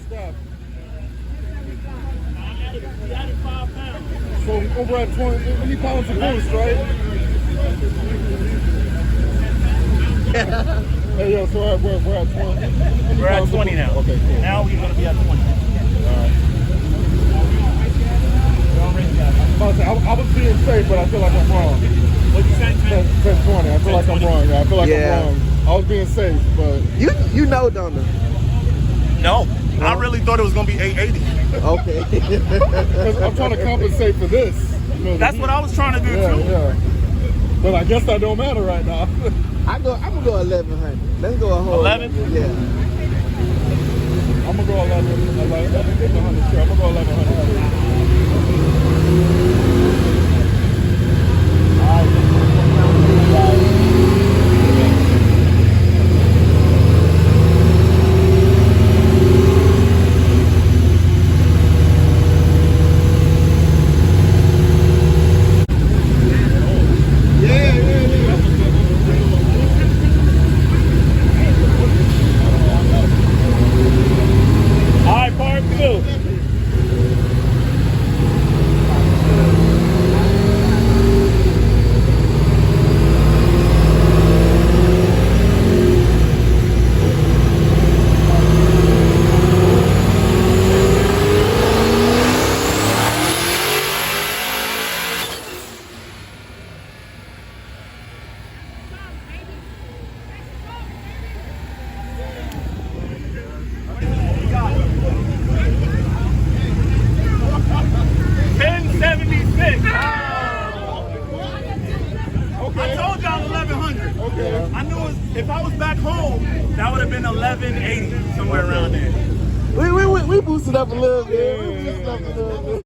stop. We added 5 pounds. So over at 20, any pounds of boost, right? Hey, yo, so we're at 20. We're at 20 now. Okay, cool. Now we're going to be at 20. All right. I was being safe, but I feel like I'm wrong. What'd you say, 10? 10-20. I feel like I'm wrong. I feel like I'm wrong. I was being safe, but... You know, don't you? No. I really thought it was going to be 880. Okay. I'm trying to compensate for this. You know, That's what I was trying to do, too. Yeah. But I guess that don't matter right now. I'm gonna go 1100. Let's go a whole 11? Yeah. I'm gonna go 1100. I'm gonna go 1100. I knew if I was back home, that would have been 1180, somewhere around there. We boosted up a little bit. We boosted up a little bit.